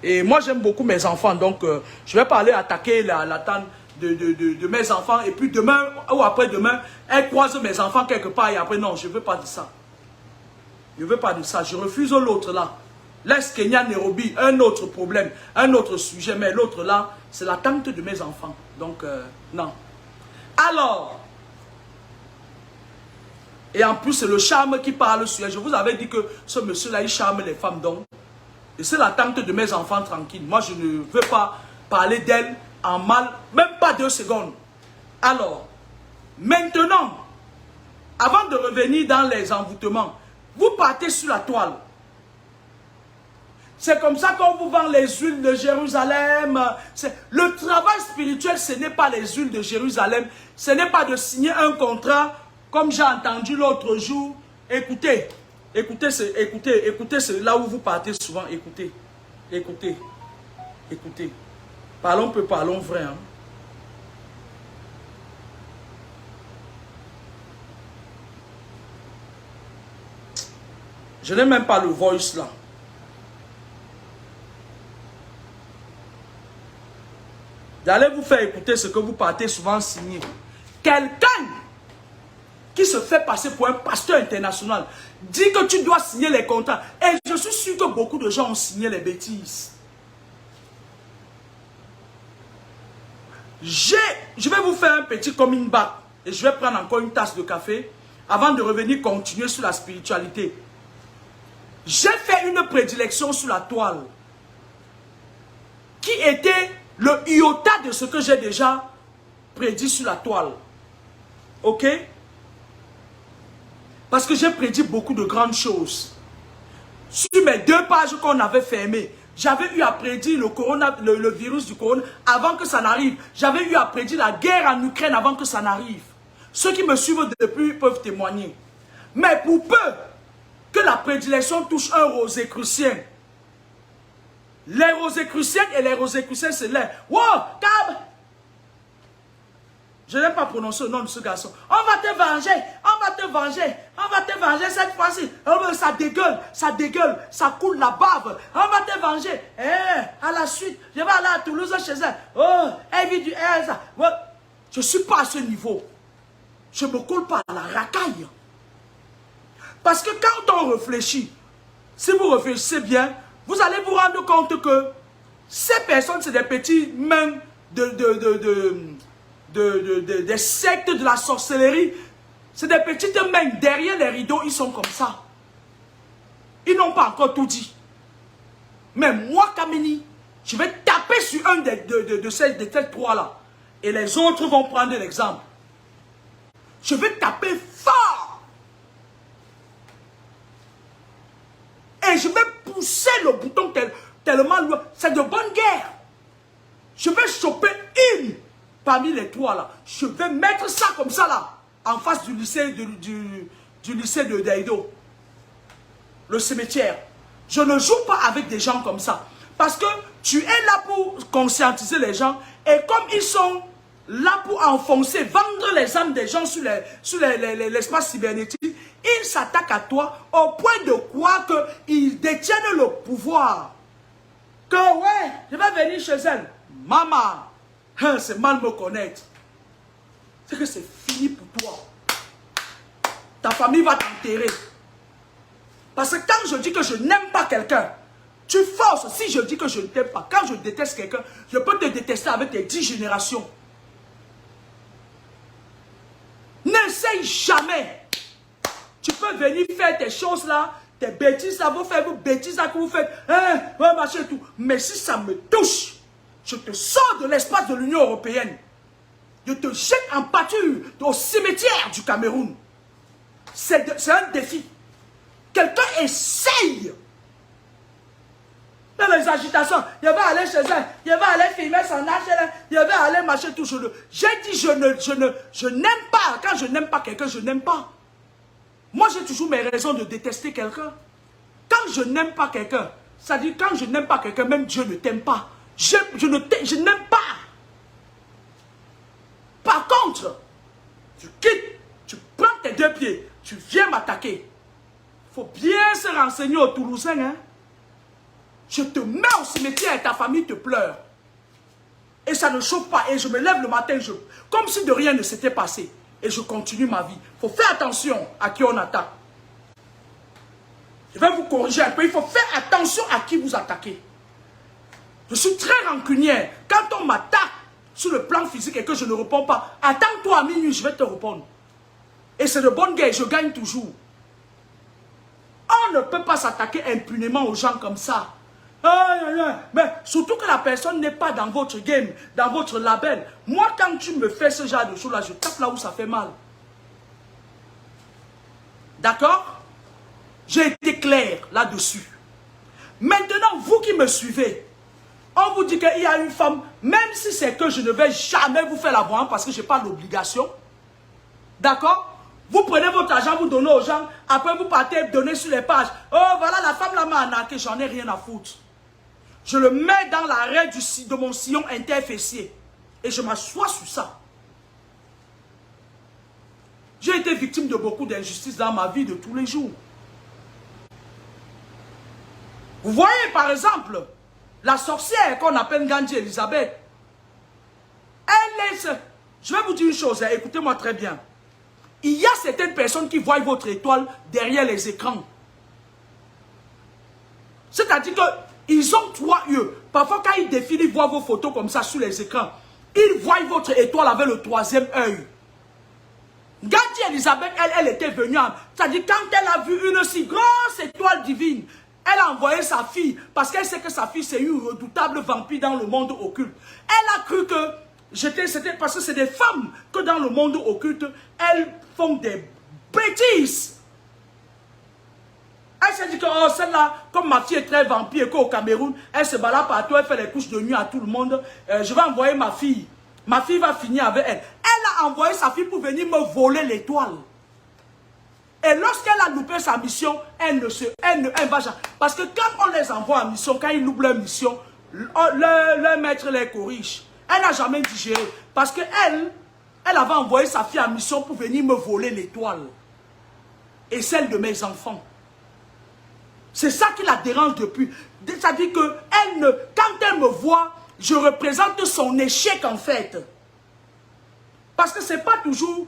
Et moi, j'aime beaucoup mes enfants. Donc, je ne vais pas aller attaquer la tante. de mes enfants et puis demain ou après-demain, elle croise mes enfants quelque part et après, non, je ne veux pas de ça. Je ne veux pas de ça. Je refuse l'autre là. Laisse Kenya Nairobi, un autre problème, un autre sujet, mais l'autre là, c'est la tante de mes enfants. Donc, non. Alors, et en plus, c'est le charme qui parle sur elle. Je vous avais dit que ce monsieur-là, il charme les femmes, donc. Et c'est la tante de mes enfants tranquille. Moi, je ne veux pas parler d'elle en mal, même pas 2 secondes. Alors, maintenant, avant de revenir dans les envoûtements, vous partez sur la toile. C'est comme ça qu'on vous vend les huiles de Jérusalem. Le travail spirituel, ce n'est pas les huiles de Jérusalem. Ce n'est pas de signer un contrat, comme j'ai entendu l'autre jour. Écoutez, écoutez, c'est là où vous partez souvent. Écoutez, écoutez, écoutez. Parlons peu, parlons vrai. Hein. Je n'ai même pas le voice là. D'aller vous faire écouter ce que vous partez souvent signer. Quelqu'un qui se fait passer pour un pasteur international dit que tu dois signer les contrats. Et je suis sûr que beaucoup de gens ont signé les bêtises. Je vais vous faire un petit coming back. Et je vais prendre encore une tasse de café avant de revenir continuer sur la spiritualité. J'ai fait une prédilection sur la toile qui était le iota de ce que j'ai déjà prédit sur la toile. Ok? Parce que j'ai prédit beaucoup de grandes choses. Sur mes 2 pages qu'on avait fermées, j'avais eu à prédire le virus du corona avant que ça n'arrive. J'avais eu à prédire la guerre en Ukraine avant que ça n'arrive. Ceux qui me suivent depuis peuvent témoigner. Mais pour peu que la prédilection touche un rosicrucien, les rosicruciens et les rosicruciens, c'est l'air. Wow, Cab! Je n'aime pas prononcer le nom de ce garçon. On va te venger, on va te venger, on va te venger cette fois-ci. Ça dégueule, ça coule la bave. On va te venger. À la suite, je vais aller à Toulouse chez elle. Oh, elle vit du ça. Je ne suis pas à ce niveau. Je ne me coule pas à la racaille. Parce que quand on réfléchit, si vous réfléchissez bien, vous allez vous rendre compte que ces personnes, c'est des petits mains des sectes de la sorcellerie. C'est des petites mains. Derrière les rideaux, ils sont comme ça. Ils n'ont pas encore tout dit. Mais moi, Kamini, je vais taper sur un de ces 3-là. Et les autres vont prendre l'exemple. Je vais taper fort. Et je vais pousser le bouton tellement loin. C'est de bonne guerre. Je vais choper une parmi les 3 là. Je vais mettre ça comme ça là. En face du lycée du lycée de Daido. Le cimetière. Je ne joue pas avec des gens comme ça. Parce que tu es là pour conscientiser les gens. Et comme ils sont là pour enfoncer, vendre les âmes des gens sur l'espace cybernétique, ils s'attaquent à toi au point de croire qu'ils détiennent le pouvoir. Que ouais, je vais venir chez elle. Maman, c'est mal me connaître. C'est que c'est fini pour toi. Ta famille va t'enterrer. Parce que quand je dis que je n'aime pas quelqu'un, tu forces. Si je dis que je ne t'aime pas, quand je déteste quelqu'un, je peux te détester avec tes 10 générations. N'essaye jamais. Tu peux venir faire tes choses là, tes bêtises là, vous faites vos bêtises là que vous faites, ouais, machin et tout. Mais si ça me touche, je te sors de l'espace de l'Union européenne. Je te jette en pâture au cimetière du Cameroun. C'est un défi. Quelqu'un essaye. Dans les agitations, il va aller chez elle, il va aller filmer son âge, il va aller marcher tout sur le. J'ai dit je n'aime pas. Quand je n'aime pas quelqu'un, je n'aime pas. Moi, j'ai toujours mes raisons de détester quelqu'un. Quand je n'aime pas quelqu'un, c'est-à-dire quand je n'aime pas quelqu'un, même Dieu ne t'aime pas. Je n'aime pas. Par contre, tu quittes, tu prends tes 2 pieds, tu viens m'attaquer. Il faut bien se renseigner aux Toulousains. Hein? Je te mets au cimetière et ta famille te pleure. Et ça ne chauffe pas. Et je me lève le matin, comme si de rien ne s'était passé. Et je continue ma vie. Il faut faire attention à qui on attaque. Je vais vous corriger un peu. Il faut faire attention à qui vous attaquez. Je suis très rancunière. Quand on m'attaque sur le plan physique et que je ne réponds pas, attends-toi à minuit, je vais te répondre. Et c'est de bonne guerre, je gagne toujours. On ne peut pas s'attaquer impunément aux gens comme ça. Mais surtout que la personne n'est pas dans votre game, dans votre label. Moi, quand tu me fais ce genre de choses-là, je tape là où ça fait mal. D'accord? J'ai été clair là-dessus. Maintenant, vous qui me suivez, on vous dit qu'il y a une femme, même si c'est que je ne vais jamais vous faire la voir parce que je n'ai pas l'obligation. D'accord? Vous prenez votre argent, vous donnez aux gens, après vous partez donner sur les pages. Oh, voilà, la femme là m'a arnaqué, j'en ai rien à foutre. Je le mets dans l'arrêt de mon sillon interfessier. Et je m'assois sur ça. J'ai été victime de beaucoup d'injustices dans ma vie de tous les jours. Vous voyez, par exemple, la sorcière qu'on appelle Gandhi Elisabeth. Elle est... Je vais vous dire une chose, hein, écoutez-moi très bien. Il y a certaines personnes qui voient votre étoile derrière les écrans. C'est-à-dire qu'ils ont 3 yeux. Parfois, quand ils défilent, ils voient vos photos comme ça sur les écrans. Ils voient votre étoile avec le 3e œil. Gandhi Elisabeth, elle était venue. C'est-à-dire, quand elle a vu une si grosse étoile divine, elle a envoyé sa fille, parce qu'elle sait que sa fille, c'est une redoutable vampire dans le monde occulte. Elle a cru que c'était parce que c'est des femmes que dans le monde occulte, elles font des bêtises. Elle s'est dit que oh, celle-là, comme ma fille est très vampire, qu'au Cameroun, elle se balade partout, elle fait les couches de nuit à tout le monde. Je vais envoyer ma fille. Ma fille va finir avec elle. Elle a envoyé sa fille pour venir me voler l'étoile. Et lorsqu'elle a loupé sa mission, elle va jamais. Parce que quand on les envoie en mission, quand ils loupent leur mission, leur maître les corrige. Elle n'a jamais digéré. Parce qu'elle avait envoyé sa fille en mission pour venir me voler l'étoile. Et celle de mes enfants. C'est ça qui la dérange depuis. C'est-à-dire que quand elle me voit, je représente son échec en fait. Parce que c'est pas toujours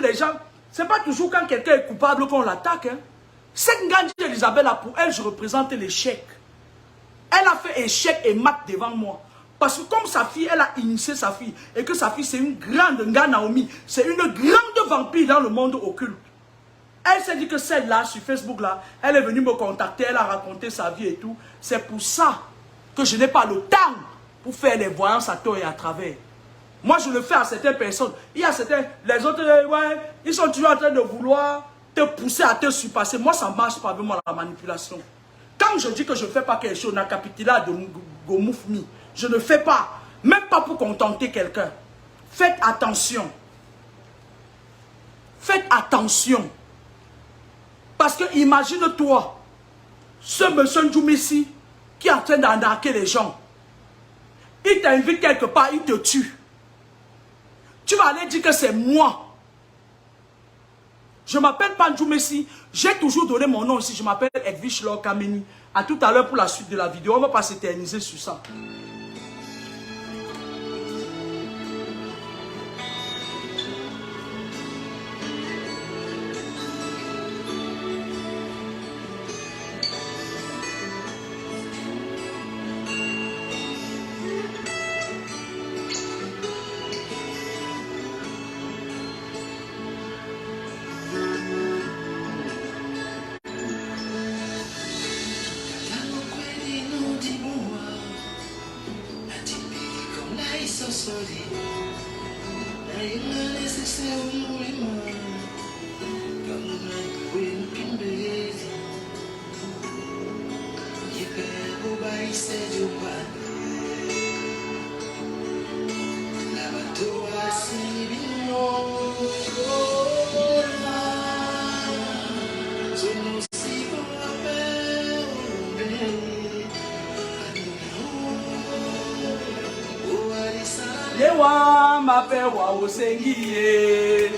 les gens, c'est pas toujours quand quelqu'un est coupable qu'on l'attaque. Hein. Cette Gandhi Elisabeth là, pour elle, je représente l'échec. Elle a fait échec et mat devant moi. Parce que comme sa fille, elle a initié sa fille, et que sa fille c'est une grande Naomi, c'est une grande vampire dans le monde occulte. Elle s'est dit que celle-là, sur Facebook là, elle est venue me contacter, elle a raconté sa vie et tout. C'est pour ça que je n'ai pas le temps pour faire les voyances à tort et à travers. Moi, je le fais à certaines personnes. Il y a certains, les autres, ouais, ils sont toujours en train de vouloir te pousser à te surpasser. Moi, ça ne marche pas avec moi, la manipulation. Quand je dis que je ne fais pas quelque chose, na capitula de Gomoufmi, je ne fais pas, même pas pour contenter quelqu'un. Faites attention. Faites attention. Parce que imagine-toi, ce monsieur Ndjoumessi qui est en train d'arnaquer les gens. Il t'invite quelque part, il te tue. Tu vas aller dire que c'est moi. Je ne m'appelle pas Ndjoumessi. J'ai toujours donné mon nom ici. Je m'appelle Edwige Laure Kameni. À tout à l'heure pour la suite de la vidéo. On ne va pas s'éterniser sur ça. Yewa mape wa osengiye.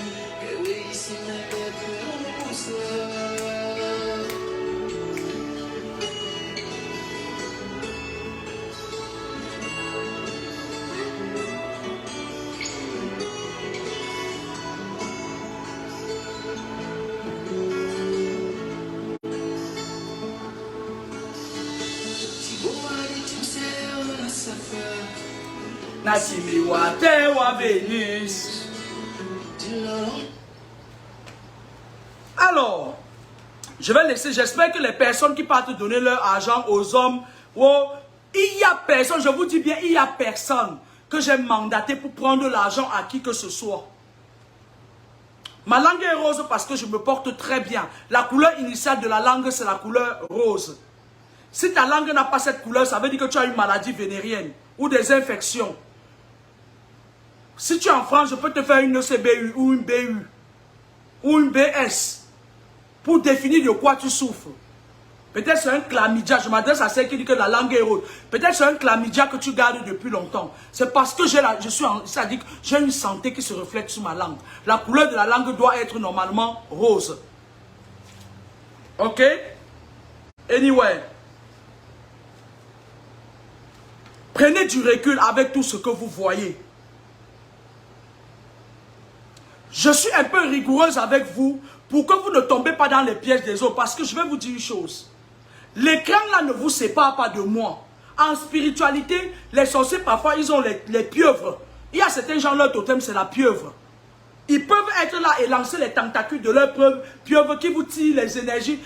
Nakimiwa Tewa Vénus. Alors, je vais laisser, j'espère que les personnes qui partent donner leur argent aux hommes, il y a personne, je vous dis bien, il y a personne que j'ai mandaté pour prendre l'argent à qui que ce soit. Ma langue est rose parce que je me porte très bien. La couleur initiale de la langue, c'est la couleur rose. Si ta langue n'a pas cette couleur, ça veut dire que tu as une maladie vénérienne ou des infections. Si tu es en France, je peux te faire une ECBU ou une BU ou une BS pour définir de quoi tu souffres. Peut-être c'est un chlamydia. Je m'adresse à celle qui dit que la langue est rose. Peut-être c'est un chlamydia que tu gardes depuis longtemps. C'est parce que j'ai une santé qui se reflète sur ma langue. La couleur de la langue doit être normalement rose. Ok? Anyway. Prenez du recul avec tout ce que vous voyez. Je suis un peu rigoureuse avec vous pour que vous ne tombez pas dans les pièges des autres. Parce que je vais vous dire une chose. L'écran là ne vous sépare pas de moi. En spiritualité, les sorciers parfois ils ont les pieuvres. Il y a certains gens, leur totem c'est la pieuvre. Ils peuvent être là et lancer les tentacules de leur pieuvre qui vous tirent les énergies.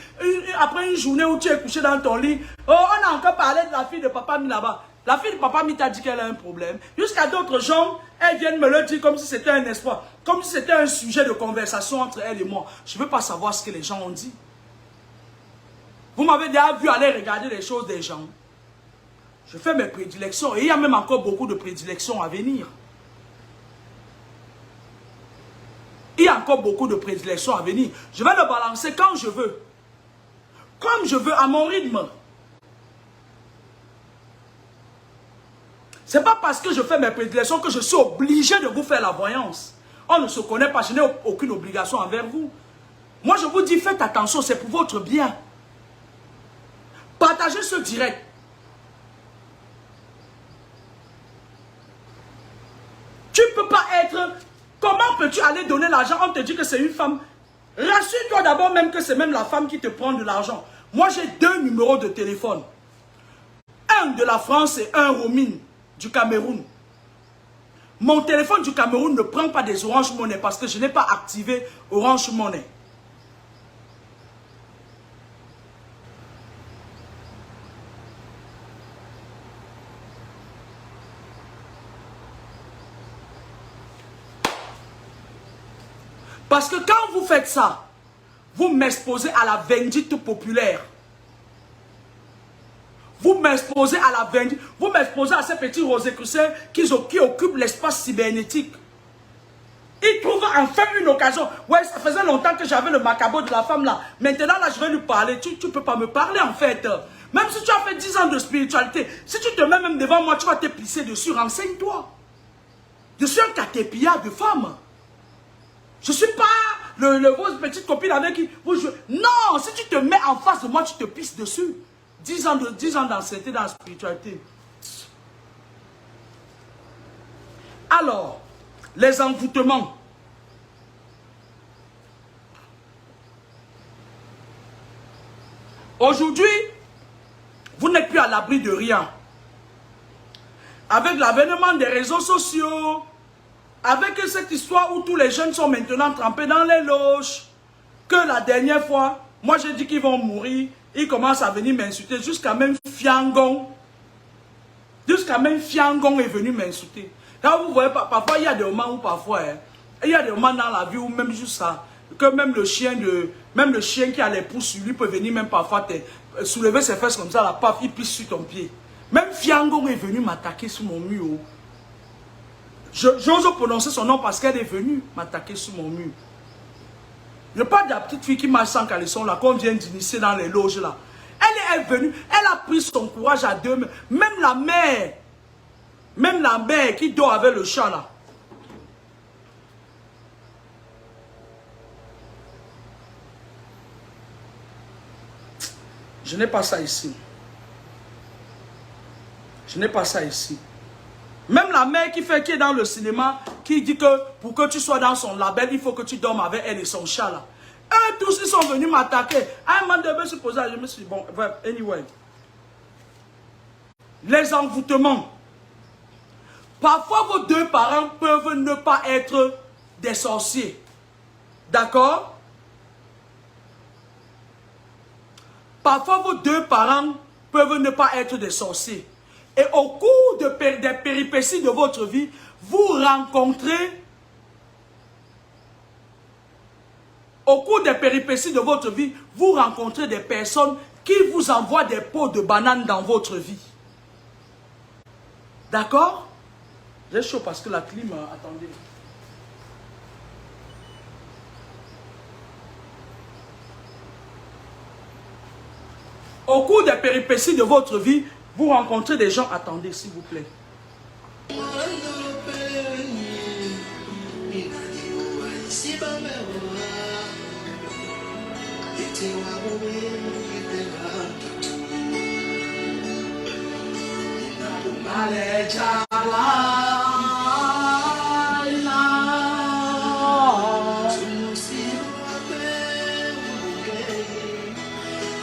Après une journée où tu es couché dans ton lit, oh, on a encore parlé de la fille de papa mis là-bas. La fille de papa mi t'a dit qu'elle a un problème. Jusqu'à d'autres gens, elles viennent me le dire comme si c'était un espoir. Comme si c'était un sujet de conversation entre elle et moi. Je ne veux pas savoir ce que les gens ont dit. Vous m'avez déjà vu aller regarder les choses des gens. Je fais mes prédilections. Et il y a même encore beaucoup de prédilections à venir. Il y a encore beaucoup de prédilections à venir. Je vais le balancer quand je veux. Comme je veux, à mon rythme. Ce n'est pas parce que je fais mes prédilections que je suis obligé de vous faire la voyance. On ne se connaît pas, je n'ai aucune obligation envers vous. Moi, je vous dis, faites attention, c'est pour votre bien. Partagez ce direct. Tu ne peux pas être... Comment peux-tu aller donner l'argent? On te dit que c'est une femme. Rassure-toi d'abord même que c'est même la femme qui te prend de l'argent. Moi, j'ai 2 numéros de téléphone. Un de la France et un Romine du Cameroun. Mon téléphone du Cameroun ne prend pas des Orange Money parce que je n'ai pas activé Orange Money. Parce que quand vous faites ça, vous m'exposez à la vindicte populaire. Vous m'exposez à la vindicte. Vous m'exposez à ces petits rosicruciens qui occupent l'espace cybernétique. Ils trouvent enfin une occasion. Ouais, ça faisait longtemps que j'avais le macabre de la femme là. Maintenant là, je vais lui parler. Tu ne peux pas me parler en fait. Même si tu as fait 10 ans de spiritualité, si tu te mets même devant moi, tu vas te pisser dessus. Renseigne-toi. Je suis un catépillard de femmes. Je ne suis pas votre petite copine avec qui vous jouez. Non, si tu te mets en face de moi, tu te pisses dessus. 10 ans d'ancienneté dans la spiritualité. Alors, les envoûtements. Aujourd'hui, vous n'êtes plus à l'abri de rien. Avec l'avènement des réseaux sociaux, avec cette histoire où tous les jeunes sont maintenant trempés dans les loges, que la dernière fois, moi j'ai dit qu'ils vont mourir, ils commencent à venir m'insulter, jusqu'à même Fiangon. Jusqu'à même Fiangon est venu m'insulter. Là vous voyez, parfois il y a des moments où parfois, il y a des moments dans la vie où même juste ça, que même le chien qui a les pouces sur lui peut venir même parfois soulever ses fesses comme ça, la paf, il pisse sur ton pied. Même Fiangon est venu m'attaquer sur mon mur. J'ose prononcer son nom parce qu'elle est venue m'attaquer sur mon mur. Je parle de la petite fille qui marche sans caleçon là, qu'on vient d'initier dans les loges là. Elle est venue, elle a pris son courage à deux mains. Même la mère qui dort avec le chat là. Je n'ai pas ça ici. Je n'ai pas ça ici. Même la mère qui est dans le cinéma, qui dit que pour que tu sois dans son label, il faut que tu dormes avec elle et son chat là. Eux tous, ils sont venus m'attaquer. À un moment donné, je me suis posé, je me suis dit, bon, anyway. Les envoûtements. Parfois, vos deux parents peuvent ne pas être des sorciers. D'accord? Parfois, vos deux parents peuvent ne pas être des sorciers. Et au cours des péripéties de votre vie, vous rencontrez, au cours des péripéties de votre vie, vous rencontrez des personnes qui vous envoient des pots de bananes dans votre vie. D'accord? J'ai chaud parce que la clim, attendez. Au cours des péripéties de votre vie, vous rencontrez des gens. Attendez, s'il vous plaît.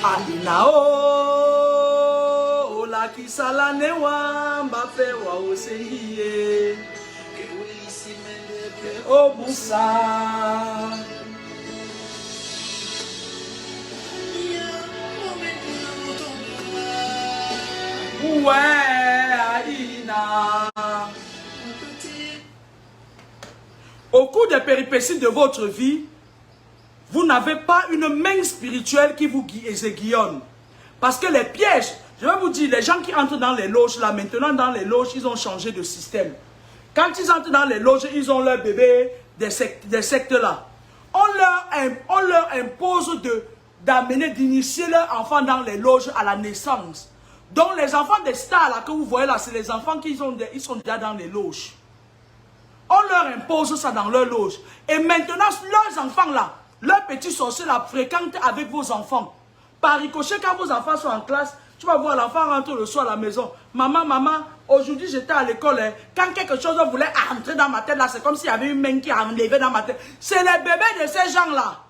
Alinao la kisala newa mbape wa osengiye obusa ouais Alina. Au cours des péripéties de votre vie, vous n'avez pas une main spirituelle qui vous guillonne. Parce que les pièges, je vais vous dire, les gens qui entrent dans les loges, là, maintenant dans les loges, ils ont changé de système. Quand ils entrent dans les loges, ils ont leur bébé des sectes là. On leur impose d'amener, d'initier leurs enfants dans les loges à la naissance. Donc les enfants des stars là que vous voyez là, c'est les enfants qui ils sont déjà dans les loges. On leur impose ça dans leur loge. Et maintenant, leurs enfants là, leurs petits sorciers là fréquentent avec vos enfants. Par ricochet, quand vos enfants sont en classe, tu vas voir l'enfant rentre le soir à la maison. Maman, aujourd'hui j'étais à l'école. Hein. Quand quelque chose voulait entrer dans ma tête là, c'est comme s'il y avait une main qui enlevait dans ma tête. C'est les bébés de ces gens là.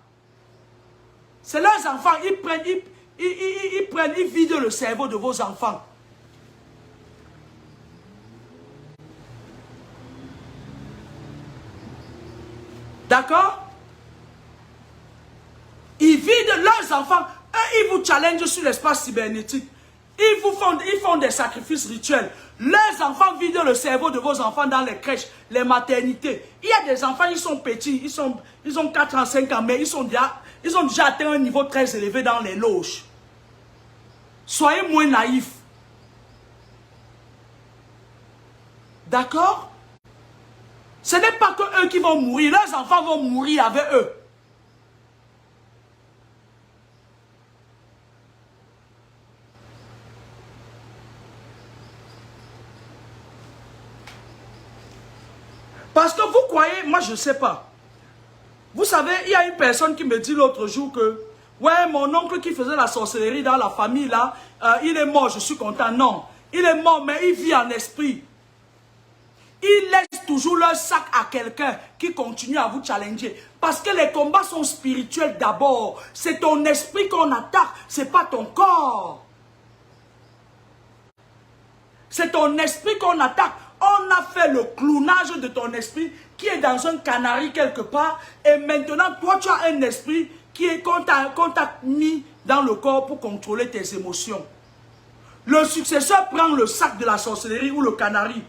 C'est leurs enfants. Ils vident le cerveau de vos enfants. D'accord? Ils vident leurs enfants. Eux, ils vous challengent sur l'espace cybernétique. Ils font des sacrifices rituels. Leurs enfants vident le cerveau de vos enfants dans les crèches, les maternités. Il y a des enfants, ils sont petits, ils ont 4 ans, 5 ans, mais ils ont déjà atteint un niveau très élevé dans les loges. Soyez moins naïfs. D'accord? Ce n'est pas que eux qui vont mourir, leurs enfants vont mourir avec eux. Parce que vous croyez, moi je ne sais pas. Vous savez, il y a une personne qui me dit l'autre jour que, ouais, mon oncle qui faisait la sorcellerie dans la famille là, il est mort, je suis content. Non, il est mort, mais il vit en esprit. Ils laissent toujours leur sac à quelqu'un qui continue à vous challenger. Parce que les combats sont spirituels d'abord. C'est ton esprit qu'on attaque, ce n'est pas ton corps. C'est ton esprit qu'on attaque. On a fait le clownage de ton esprit qui est dans un canari quelque part. Et maintenant, toi, tu as un esprit qu'on t'a mis dans le corps pour contrôler tes émotions. Le successeur prend le sac de la sorcellerie ou le canari.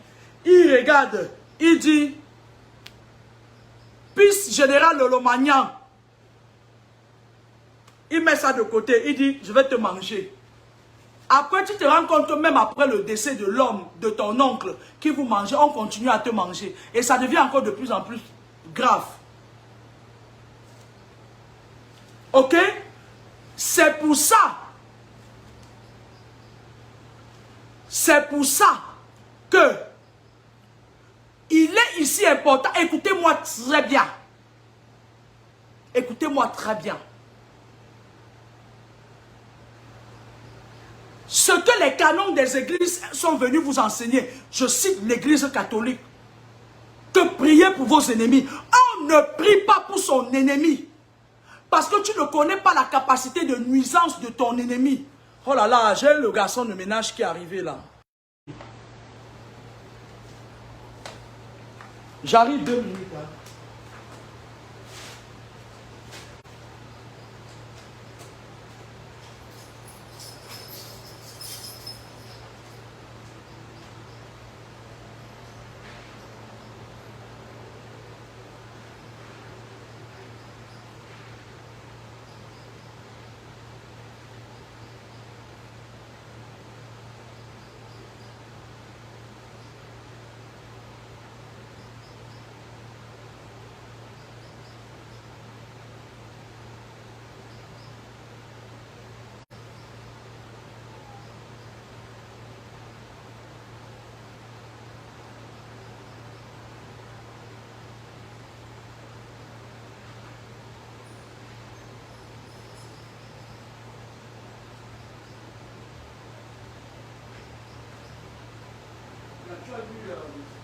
Il regarde, il dit, Pisse général Lolomagnan. Il met ça de côté, il dit, je vais te manger. Après, tu te rends compte, même après le décès de l'homme, de ton oncle, qui vous mangeait, on continue à te manger. Et ça devient encore de plus en plus grave. Ok? C'est pour ça. C'est pour ça que il est ici important. Écoutez-moi très bien. Écoutez-moi très bien. Ce que les canons des églises sont venus vous enseigner, je cite l'église catholique, que priez pour vos ennemis. On ne prie pas pour son ennemi. Parce que tu ne connais pas la capacité de nuisance de ton ennemi. Oh là là, j'ai le garçon de ménage qui est arrivé là. J'arrive 2 minutes. Hein. Tu as vu